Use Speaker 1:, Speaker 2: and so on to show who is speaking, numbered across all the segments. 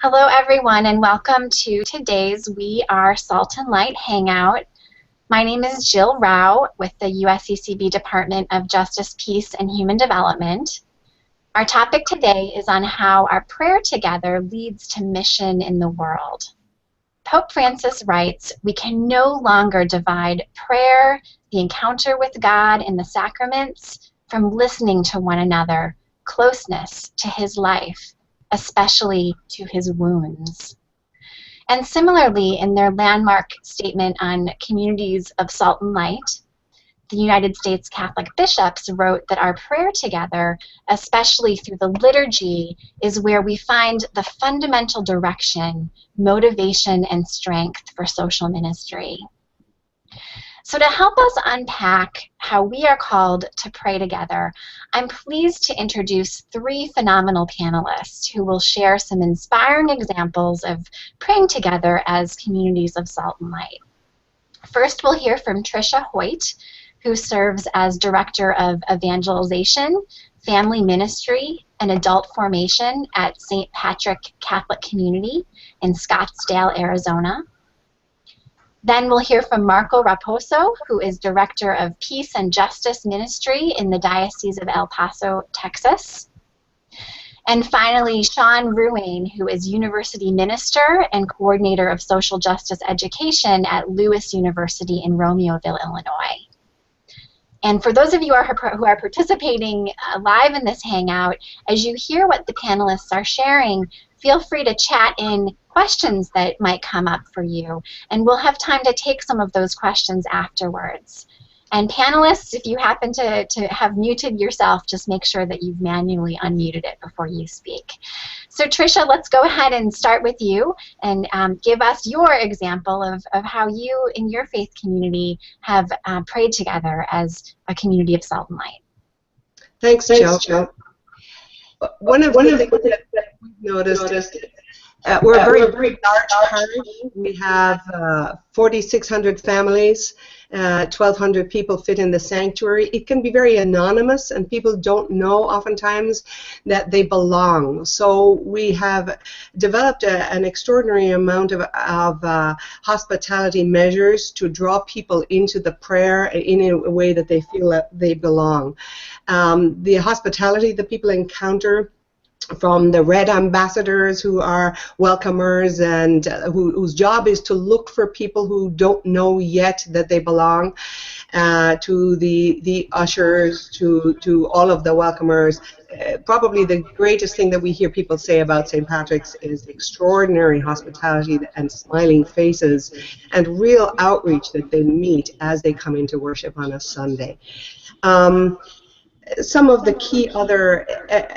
Speaker 1: Hello everyone and welcome to today's We Are Salt and Light Hangout. My name is Jill Rauh with the USCCB Department of Justice, Peace, and Human Development. Our topic today is on how our prayer together leads to mission in the world. Pope Francis writes, "We can no longer divide prayer, the encounter with God in the sacraments, from listening to one another, closeness to his life, especially to his wounds." And similarly, in their landmark statement on communities of salt and light, the United States Catholic bishops wrote that our prayer together, especially through the liturgy, is where we find the fundamental direction, motivation, and strength for social ministry. So to help us unpack how we are called to pray together, I'm pleased to introduce three phenomenal panelists who will share some inspiring examples of praying together as communities of salt and light. First, we'll hear from Tricia Hoyt, who serves as Director of Evangelization, Family Ministry, and Adult Formation at St. Patrick Catholic Community in Scottsdale, Arizona. Then we'll hear from Marco Raposo, who is Director of Peace and Justice Ministry in the Diocese of El Paso, Texas. And finally, Ruane, who is University Minister and Coordinator of Social Justice Education at Lewis University in Romeoville, Illinois. And for those of you who are participating live in this Hangout, as you hear what the panelists are sharing, feel free to chat in questions that might come up for you, and we'll have time to take some of those questions afterwards. And panelists, if you happen to have muted yourself, just make sure that you've manually unmuted it before you speak. So Tricia, let's go ahead and start with you and give us your example of how you in your faith community have prayed together as a community of salt and light.
Speaker 2: Thanks, Jill. One of the things that we've noticed, we're a very large parish. We have 4,600 families, 1,200 people fit in the sanctuary. It can be very anonymous, and people don't know oftentimes that they belong. So we have developed an extraordinary amount of hospitality measures to draw people into the prayer in a way that they feel that they belong. The hospitality that people encounter from the Red Ambassadors, who are welcomers and whose job is to look for people who don't know yet that they belong, to the ushers, to all of the welcomers. Probably the greatest thing that we hear people say about St. Patrick's is extraordinary hospitality and smiling faces and real outreach that they meet as they come into worship on a Sunday. Some of the key other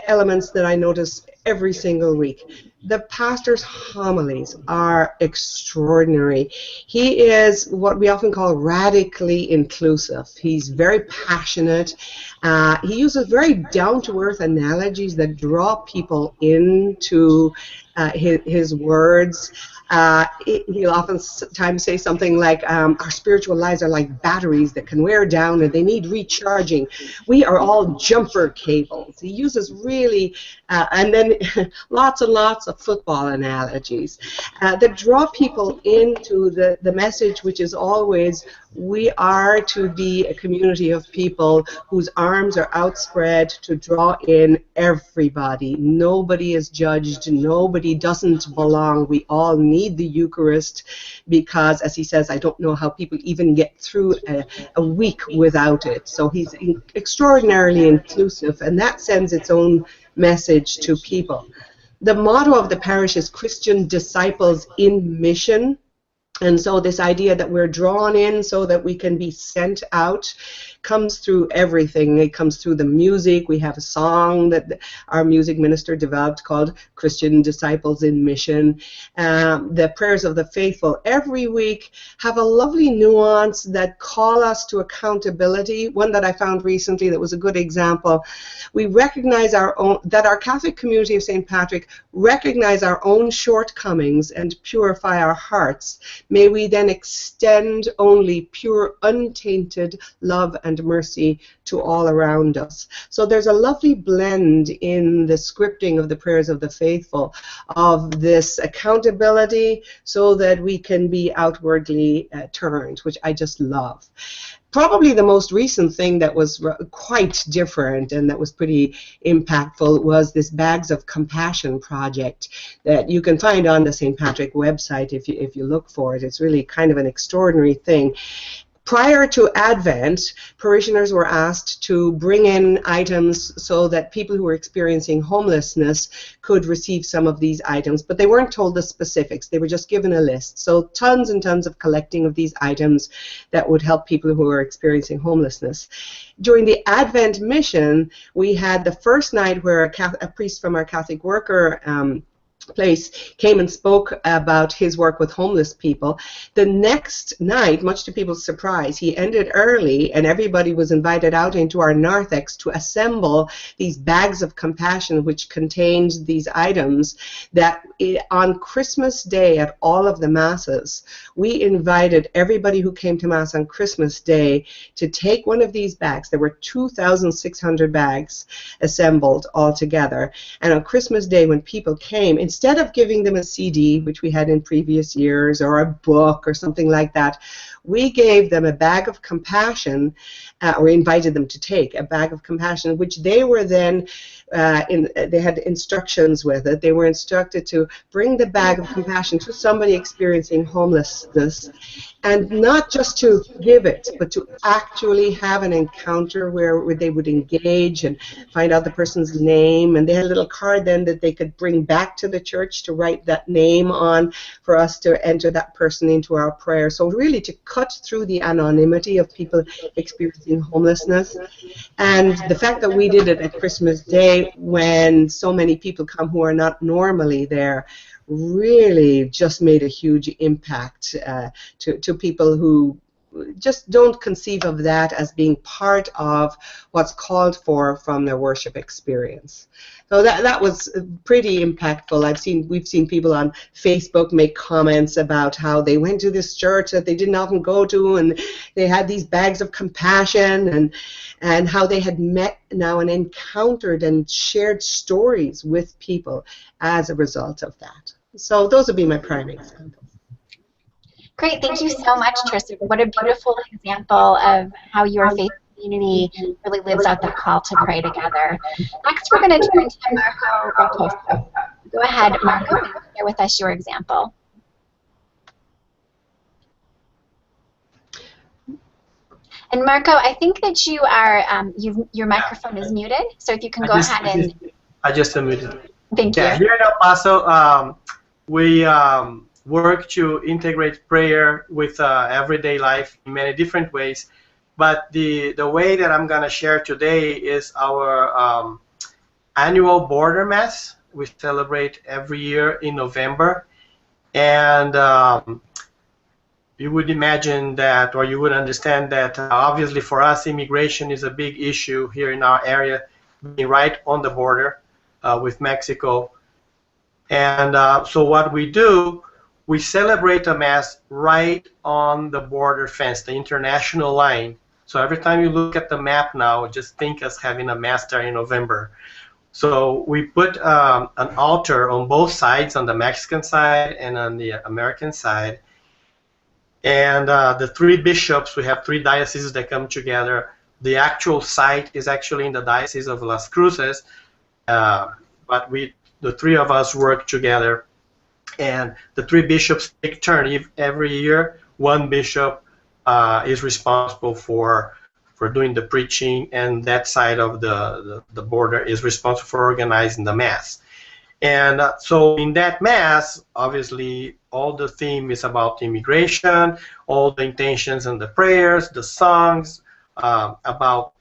Speaker 2: elements that I notice every single week. The pastor's homilies are extraordinary. He is what we often call radically inclusive. He's very passionate. He uses very down-to-earth analogies that draw people into his words. He'll oftentimes say something like, our spiritual lives are like batteries that can wear down and they need recharging. We are all jumper cables. He uses really, and then lots and lots of football analogies that draw people into the message, which is always, we are to be a community of people whose arms are outspread to draw in everybody. Nobody is judged. Nobody doesn't belong. We all need the Eucharist because, as he says, I don't know how people even get through a week without it. So he's extraordinarily inclusive, and that sends its own message to people. The motto of the parish is Christian Disciples in Mission. And so this idea that we're drawn in so that we can be sent out comes through everything. It comes through the music. We have a song that our music minister developed called Christian Disciples in Mission. The prayers of the faithful every week have a lovely nuance that call us to accountability. One that I found recently that was a good example. We recognize that our Catholic community of St. Patrick recognize our own shortcomings and purify our hearts. May we then extend only pure, untainted love and mercy to all around us. So there's a lovely blend in the scripting of the prayers of the faithful of this accountability so that we can be outwardly turned, which I just love. Probably the most recent thing that was quite different and that was pretty impactful was this Bags of Compassion project that you can find on the St. Patrick website if you look for it. It's really kind of an extraordinary thing. Prior to Advent, parishioners were asked to bring in items so that people who were experiencing homelessness could receive some of these items, but they weren't told the specifics. They were just given a list. So tons and tons of collecting of these items that would help people who were experiencing homelessness. During the Advent mission, we had the first night where a priest from our Catholic worker place came and spoke about his work with homeless people. The next night, much to people's surprise, he ended early and everybody was invited out into our narthex to assemble these bags of compassion which contained these items that on Christmas Day at all of the masses, we invited everybody who came to Mass on Christmas Day to take one of these bags. There were 2,600 bags assembled all together. And on Christmas Day when people came, instead of giving them a CD, which we had in previous years, or a book or something like that, we gave them a bag of compassion, or invited them to take a bag of compassion, which they were then, they had instructions with it. They were instructed to bring the bag of compassion to somebody experiencing homelessness, and not just to give it, but to actually have an encounter where they would engage and find out the person's name. And they had a little card then that they could bring back to the church to write that name on for us to enter that person into our prayer. So really to cut through the anonymity of people experiencing homelessness. And the fact that we did it at Christmas Day when so many people come who are not normally there really just made a huge impact to people who just don't conceive of that as being part of what's called for from their worship experience. So that was pretty impactful. We've seen people on Facebook make comments about how they went to this church that they didn't often go to, and they had these bags of compassion, and how they had met now and encountered and shared stories with people as a result of that. So those would be my primary examples.
Speaker 1: Great, thank you so much, Tricia. What a beautiful example of how your faith community really lives out the call to pray together. Next, we're going to turn to Marco Raposo. Go ahead, Marco, and share with us your example. And Marco, I think that you are, your microphone is muted, so if you can go ahead and...
Speaker 3: I just unmuted.
Speaker 1: Thank you.
Speaker 3: Here in El Paso, we work to integrate prayer with everyday life in many different ways. But the way that I'm going to share today is our annual border mass. We celebrate every year in November. And you would imagine that, or you would understand that, obviously for us, immigration is a big issue here in our area, being right on the border with Mexico. And so what we do, we celebrate a Mass right on the border fence, the international line. So every time you look at the map now, just think us having a Mass there in November. So we put an altar on both sides, on the Mexican side and on the American side. And the three bishops, we have three dioceses that come together. The actual site is actually in the Diocese of Las Cruces, but the three of us work together. And the three bishops take turn. Every year, one bishop is responsible for doing the preaching, and that side of the border is responsible for organizing the Mass. And so in that Mass, obviously, all the theme is about immigration, all the intentions and the prayers, the songs about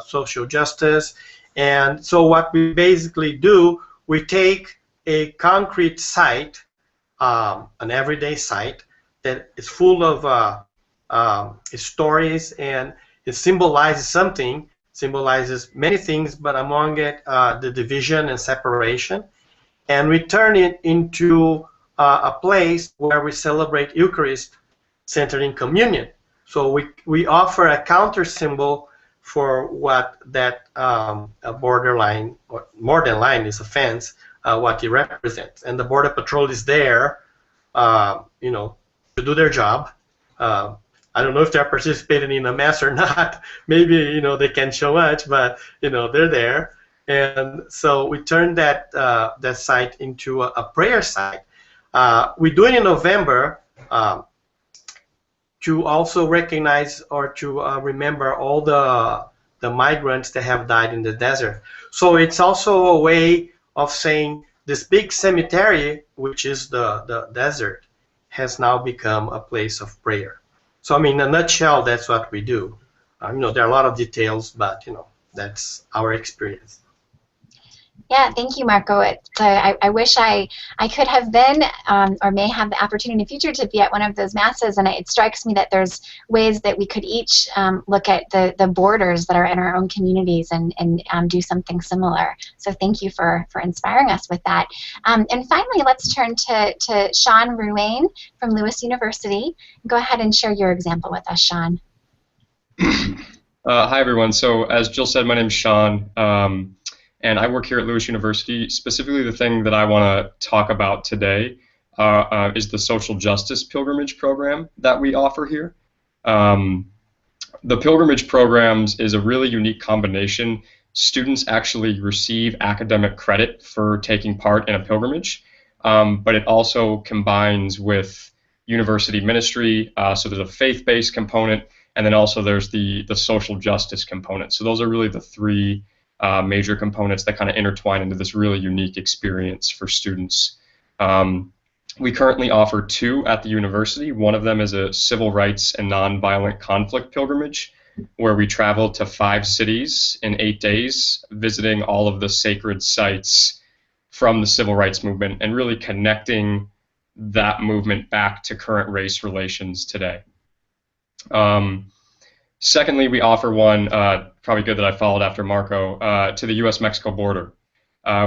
Speaker 3: social justice. And so what we basically do, we take a concrete site, an everyday site that is full of stories, and it symbolizes something, symbolizes many things, but among it the division and separation. And we turn it into a place where we celebrate Eucharist centered in communion. So we offer a counter symbol for what that a borderline, or more than line is a fence, what it represents. And the Border Patrol is there, you know, to do their job. I don't know if they're participating in a mass or not. Maybe, you know, they can't show much, but, you know, they're there. And so we turned that that site into a prayer site. We do it in November to also recognize or to remember all the migrants that have died in the desert. So it's also a way of saying this big cemetery, which is the desert, has now become a place of prayer. So, I mean, in a nutshell, that's what we do. You know, there are a lot of details, but, you know, that's our experience.
Speaker 1: Yeah, thank you, Marco. I wish I could have been or may have the opportunity in the future to be at one of those masses, and it strikes me that there's ways that we could each look at the borders that are in our own communities and do something similar. So thank you for inspiring us with that. And finally, let's turn to Sean Ruane from Lewis University. Go ahead and share your example with us, Sean.
Speaker 4: Hi, everyone. So as Jill said, my name is Sean. And I work here at Lewis University. Specifically, the thing that I want to talk about today is the social justice pilgrimage program that we offer here. The pilgrimage programs is a really unique combination. Students actually receive academic credit for taking part in a pilgrimage, but it also combines with university ministry. So there's a faith-based component, and then also there's the social justice component. So those are really the three major components that kind of intertwine into this really unique experience for students. We currently offer two at the university. One of them is a civil rights and nonviolent conflict pilgrimage, where we travel to 5 cities in 8 days, visiting all of the sacred sites from the civil rights movement and really connecting that movement back to current race relations today. Secondly, we offer one, probably good that I followed after Marco, to the U.S.-Mexico border.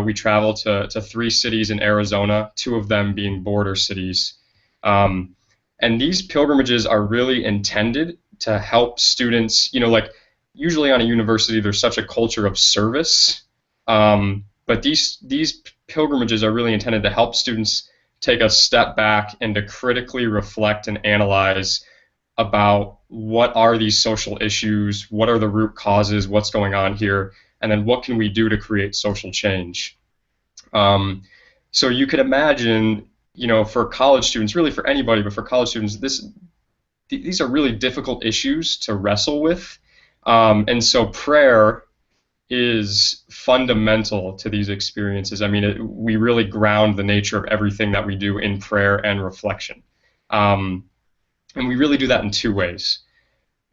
Speaker 4: We travel to 3 cities in Arizona, 2 of them being border cities. And these pilgrimages are really intended to help students, you know, like usually on a university there's such a culture of service, but these pilgrimages are really intended to help students take a step back and to critically reflect and analyze about what are these social issues, what are the root causes, what's going on here, and then what can we do to create social change. So you could imagine, you know, for college students, really for anybody, but for college students, these are really difficult issues to wrestle with, and so prayer is fundamental to these experiences. I mean, we really ground the nature of everything that we do in prayer and reflection. And we really do that in 2 ways.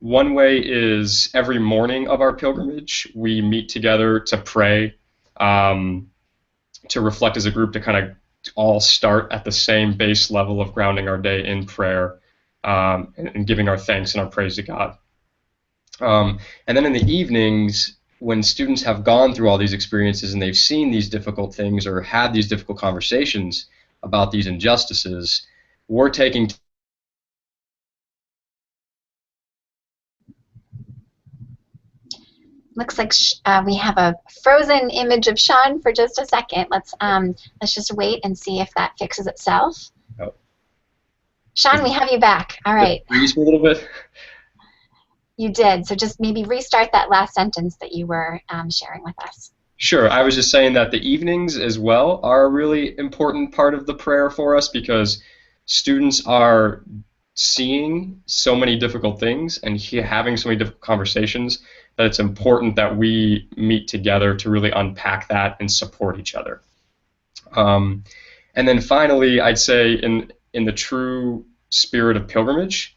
Speaker 4: One way is every morning of our pilgrimage, we meet together to pray, to reflect as a group, to kind of all start at the same base level of grounding our day in prayer and giving our thanks and our praise to God. And then in the evenings, when students have gone through all these experiences and they've seen these difficult things or had these difficult conversations about these injustices, we're taking
Speaker 1: Looks like we have a frozen image of Sean for just a second. Let's just wait and see if that fixes itself.
Speaker 4: Oh.
Speaker 1: Sean, we have you back. All right.
Speaker 4: Freeze for a little bit.
Speaker 1: You did. So just maybe restart that last sentence that you were sharing with us.
Speaker 4: Sure. I was just saying that the evenings as well are a really important part of the prayer for us, because students are seeing so many difficult things and having so many difficult conversations that it's important that we meet together to really unpack that and support each other. And then finally, I'd say in the true spirit of pilgrimage,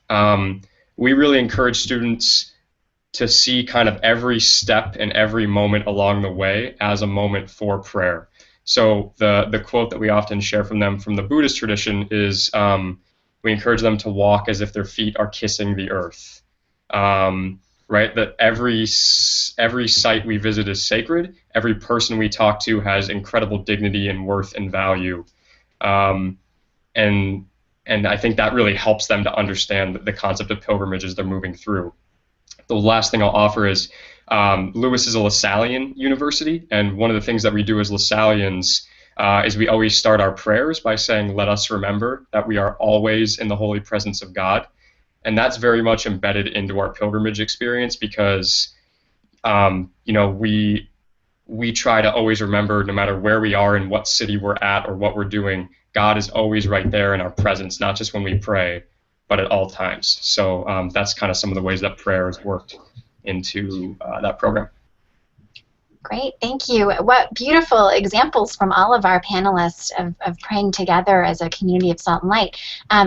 Speaker 4: we really encourage students to see kind of every step and every moment along the way as a moment for prayer. So the quote that we often share from them from the Buddhist tradition is, we encourage them to walk as if their feet are kissing the earth. Right? That every site we visit is sacred. Every person we talk to has incredible dignity and worth and value. And I think that really helps them to understand the concept of pilgrimage as they're moving through. The last thing I'll offer is Lewis is a Lasallian university, and one of the things that we do as Lasallians is we always start our prayers by saying, "Let us remember that we are always in the holy presence of God." And that's very much embedded into our pilgrimage experience because, we try to always remember, no matter where we are and what city we're at or what we're doing, God is always right there in our presence, not just when we pray, but at all times. So that's kind of some of the ways that prayer has worked into that program.
Speaker 1: Great, thank you. What beautiful examples from all of our panelists of praying together as a community of salt and light.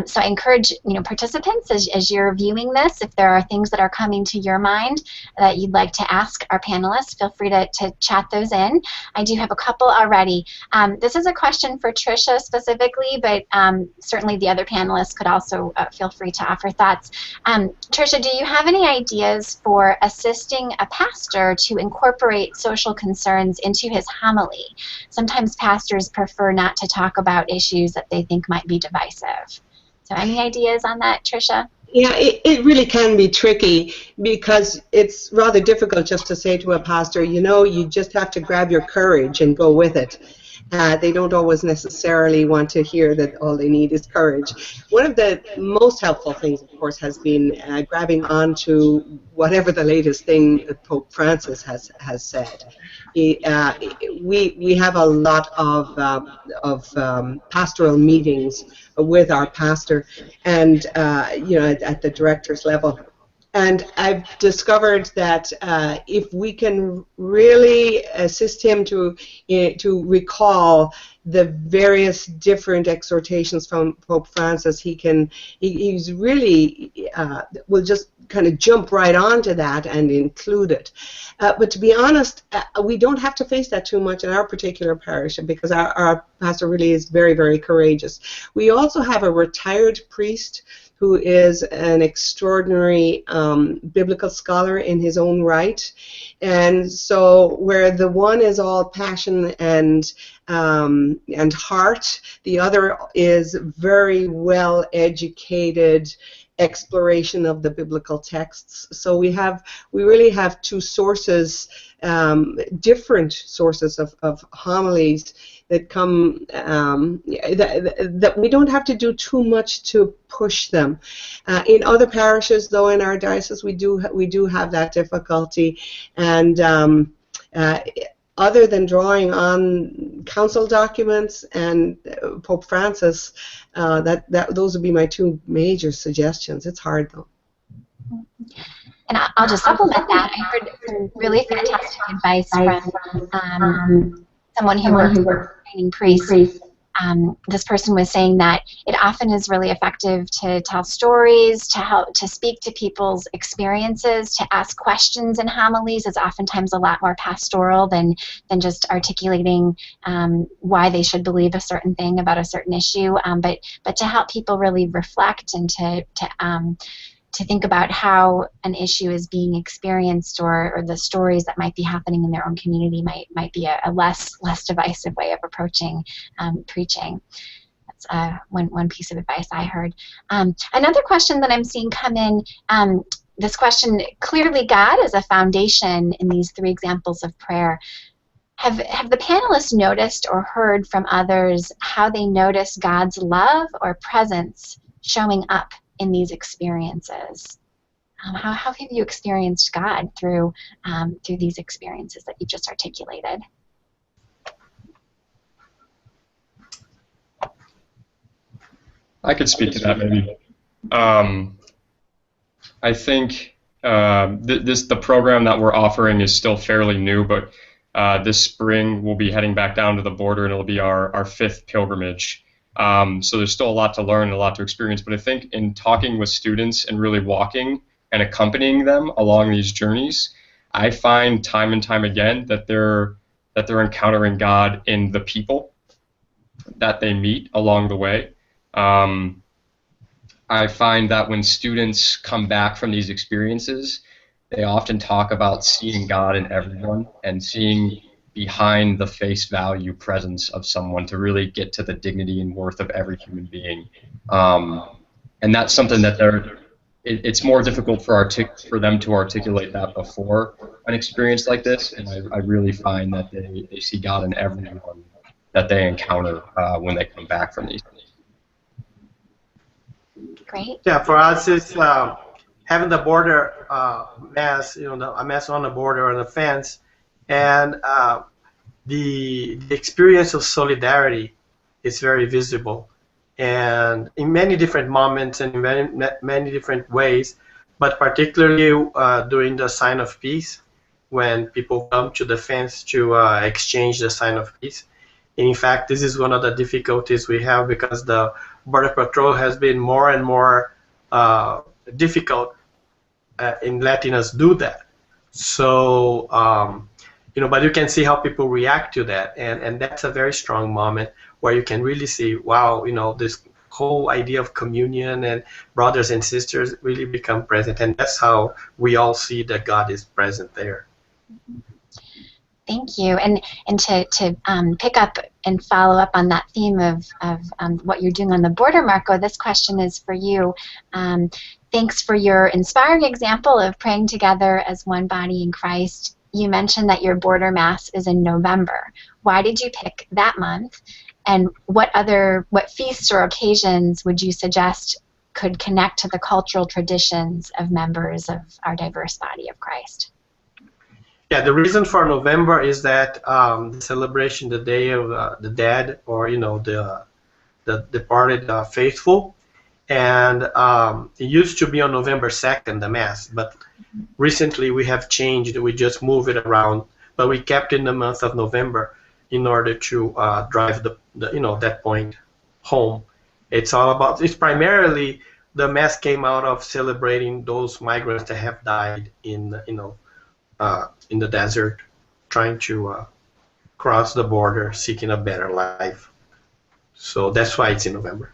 Speaker 1: So I encourage participants as you're viewing this, if there are things that are coming to your mind that you'd like to ask our panelists, feel free to chat those in. I do have a couple already. This is a question for Tricia specifically, but certainly the other panelists could also feel free to offer thoughts. Tricia, do you have any ideas for assisting a pastor to incorporate social concerns into his homily? Sometimes pastors prefer not to talk about issues that they think might be divisive. So any ideas on that, Tricia?
Speaker 2: Yeah, it really can be tricky because it's rather difficult just to say to a pastor, you just have to grab your courage and go with it. They don't always necessarily want to hear that all they need is courage. One of the most helpful things, of course, has been grabbing on to whatever the latest thing that Pope Francis has said. We have a lot of pastoral meetings with our pastor, and at the director's level. And I've discovered that if we can really assist him to recall the various different exhortations from Pope Francis, he's really will just kind of jump right onto that and include it. But to be honest, we don't have to face that too much in our particular parish because our pastor really is very, very courageous. We also have a retired priest who is an extraordinary biblical scholar in his own right. And so where the one is all passion and heart, the other is very well educated exploration of the biblical texts. So we really have two sources, different sources of homilies that come that we don't have to do too much to push them. In other parishes, though, in our diocese, we do have that difficulty, and other than drawing on council documents and Pope Francis, those would be my two major suggestions. It's hard, though.
Speaker 1: And I'll just supplement that. I heard some really fantastic advice from someone who works with training priests. This person was saying that it often is really effective to tell stories, to speak to people's experiences, to ask questions in homilies is oftentimes a lot more pastoral than just articulating why they should believe a certain thing about a certain issue, but to help people really reflect and to think about how an issue is being experienced or the stories that might be happening in their own community might be a less divisive way of approaching preaching. That's one piece of advice I heard. Another question that I'm seeing come in, this question, clearly God is a foundation in these three examples of prayer. Have the panelists noticed or heard from others how they notice God's love or presence showing up in these experiences? How have you experienced God through these experiences that you just articulated?
Speaker 4: I could speak to that maybe. I think the program that we're offering is still fairly new, but this spring we'll be heading back down to the border, and it'll be our fifth pilgrimage. So there's still a lot to learn and a lot to experience, but I think in talking with students and really walking and accompanying them along these journeys, I find time and time again that they're encountering God in the people that they meet along the way. I find that when students come back from these experiences, they often talk about seeing God in everyone and seeing behind the face value presence of someone to really get to the dignity and worth of every human being. And that's something that it's more difficult for them to articulate that before an experience like this, and I really find that they see God in everyone that they encounter when they come back from these.
Speaker 1: Great.
Speaker 3: Yeah, for us, it's having the border mass, a mass on the border on the fence, and the experience of solidarity is very visible, and in many different moments and in many different ways, but particularly during the sign of peace, when people come to the fence to exchange the sign of peace. And in fact, this is one of the difficulties we have, because the Border Patrol has been more and more difficult in letting us do that. So, but you can see how people react to that, and that's a very strong moment where you can really see, wow, this whole idea of communion and brothers and sisters really become present, and that's how we all see that God is present there.
Speaker 1: Thank you. And to pick up and follow up on that theme of what you're doing on the border, Marco, this question is for you. Thanks for your inspiring example of praying together as one body in Christ. You mentioned that your border mass is in November. Why did you pick that month? And what feasts or occasions would you suggest could connect to the cultural traditions of members of our diverse body of Christ?
Speaker 3: Yeah, the reason for November is that the celebration, the Day of the Dead, or the departed faithful, and it used to be on November 2nd, the Mass, but recently we have changed. We just move it around, but we kept in the month of November in order to drive that point home. It's primarily the Mass came out of celebrating those migrants that have died in the desert, trying to cross the border, seeking a better life. So that's why it's in November.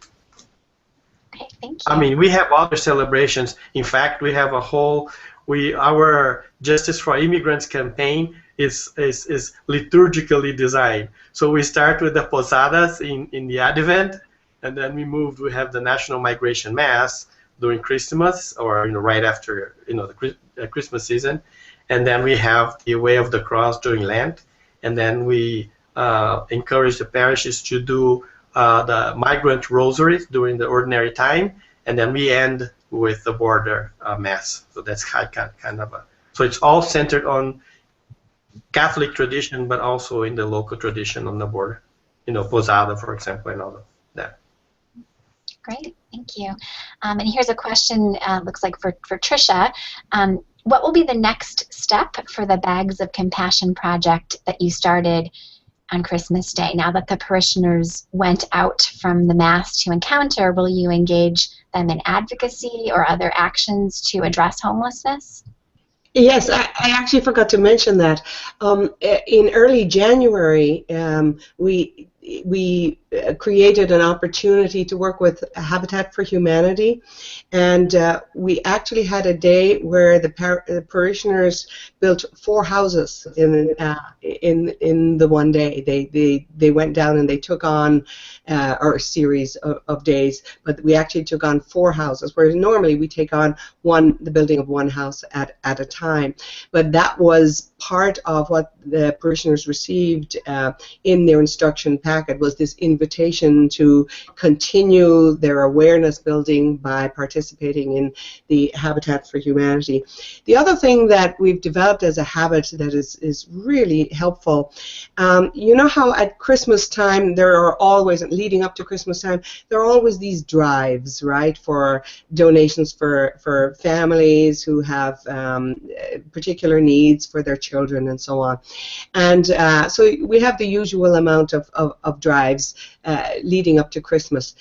Speaker 1: Okay, thank you.
Speaker 3: I mean, we have other celebrations. In fact, we have our Justice for Immigrants campaign is liturgically designed. So we start with the Posadas in the Advent, and then we have the National Migration Mass during Christmas, or right after the Christmas season. And then we have the Way of the Cross during Lent, and then we encourage the parishes to do the migrant rosaries during the ordinary time, and then we end with the border mass. So that's kind of so it's all centered on Catholic tradition, but also in the local tradition on the border. Posada, for example, and all of that.
Speaker 1: Great, thank you. And here's a question, looks like for Tricia. What will be the next step for the Bags of Compassion project that you started on Christmas Day? Now that the parishioners went out from the Mass to encounter, will you engage them in advocacy or other actions to address homelessness?
Speaker 2: Yes, I actually forgot to mention that. In early January, we created an opportunity to work with Habitat for Humanity, and we actually had a day where the parishioners built 4 houses in the one day. They went down and they took on or a series of days, but we actually took on 4 houses, whereas normally we take on the building of one house at a time. But that was part of what the parishioners received in their instruction packet, was this invitation to continue their awareness building by participating in the Habitat for Humanity. The other thing that we've developed as a habit that is really helpful, you know how at Christmas time there are always, leading up to Christmas time, there are always these drives, right, for donations for families who have particular needs for their children and so on. And so we have the usual amount of drives leading up to Christmas.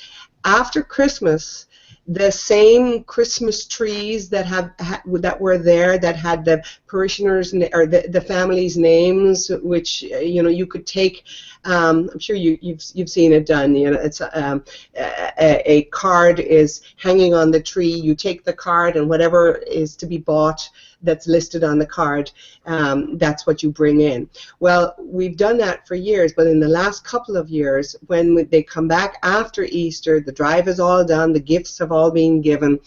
Speaker 2: After Christmas, the same Christmas trees that were there, that had the parishioners or the families' names, which you could take. I'm sure you've seen it done. It's a card is hanging on the tree. You take the card, and whatever is to be bought, that's listed on the card, that's what you bring in. Well, we've done that for years, but in the last couple of years, when they come back after Easter, the drive is all done, the gifts have all been given.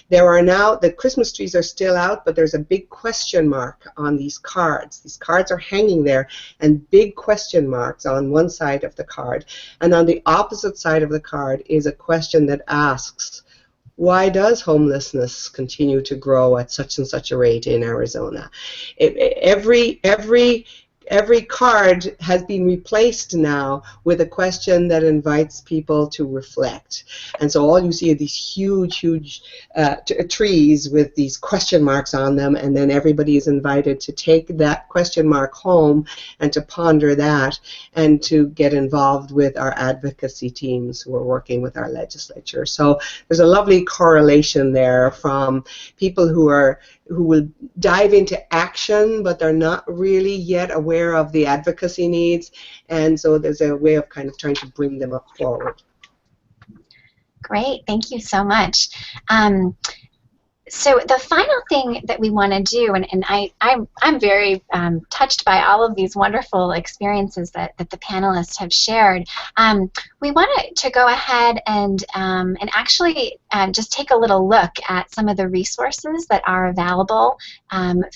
Speaker 2: There are now, the Christmas trees are still out, but there's a big question mark on these cards. These cards are hanging there, and big question marks on one side of the card. And on the opposite side of the card is a question that asks, why does homelessness continue to grow at such and such a rate in Arizona? Every card has been replaced now with a question that invites people to reflect. And so all you see are these huge, huge trees with these question marks on them, and then everybody is invited to take that question mark home and to ponder that and to get involved with our advocacy teams who are working with our legislature. So there's a lovely correlation there from people who will dive into action, but they're not really yet aware of the advocacy needs, and so there's a way of kind of trying to bring them up forward.
Speaker 1: Great, thank you so much. So the final thing that we want to do, and I'm very touched by all of these wonderful experiences that the panelists have shared. We want to go ahead and actually just take a little look at some of the resources that are available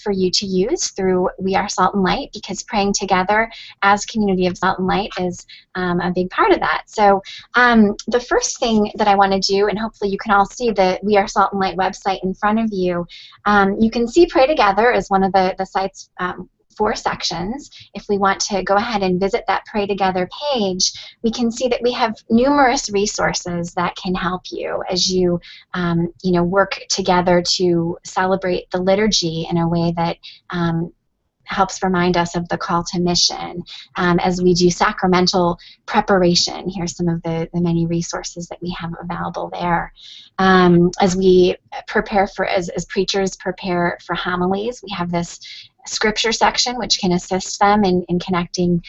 Speaker 1: for you to use through We Are Salt and Light, because praying together as community of Salt and Light is a big part of that. So the first thing that I want to do, and hopefully you can all see the We Are Salt and Light website in front of you. You can see Pray Together as one of the site's 4 sections. If we want to go ahead and visit that Pray Together page, we can see that we have numerous resources that can help you as you work together to celebrate the liturgy in a way that helps remind us of the call to mission. As we do sacramental preparation, here's some of the many resources that we have available there. As we prepare for, as preachers prepare for homilies, we have this scripture section which can assist them in connecting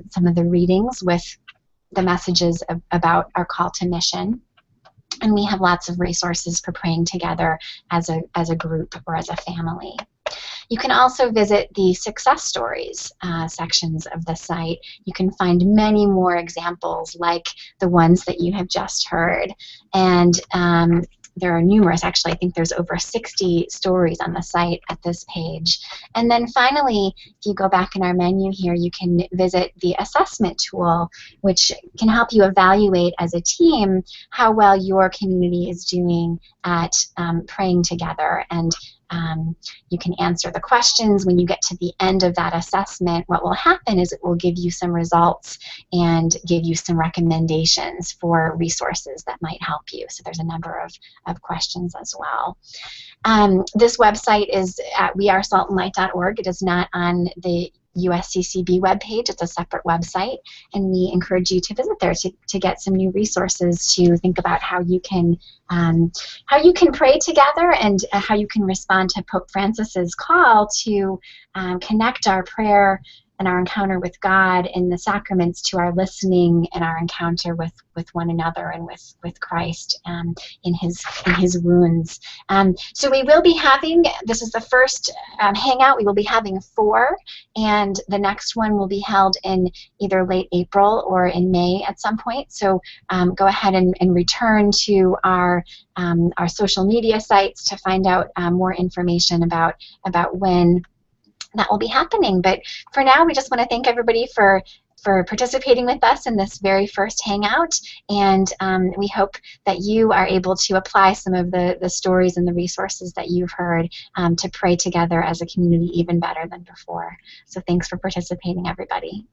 Speaker 1: some of the readings with the messages about our call to mission. And we have lots of resources for praying together as a group or as a family. You can also visit the success stories sections of the site. You can find many more examples like the ones that you have just heard. And there are numerous, actually I think there's over 60 stories on the site at this page. And then finally, if you go back in our menu here, you can visit the assessment tool, which can help you evaluate as a team how well your community is doing at praying together. And you can answer the questions. When you get to the end of that assessment, what will happen is it will give you some results and give you some recommendations for resources that might help you. So there's a number of questions as well. This website is at wearesaltandlight.org. It is not on the USCCB webpage. It's a separate website, and we encourage you to visit there to get some new resources to think about how you can pray together and how you can respond to Pope Francis's call to connect our prayer and our encounter with God in the sacraments to our listening and our encounter with one another and with Christ in his wounds. So we will be having, this is the first hangout, we will be having 4, and the next one will be held in either late April or in May at some point. So go ahead and return to our social media sites to find out more information about when that will be happening. But for now, we just want to thank everybody for participating with us in this very first hangout, and we hope that you are able to apply some of the stories and the resources that you've heard to pray together as a community even better than before. So thanks for participating, everybody.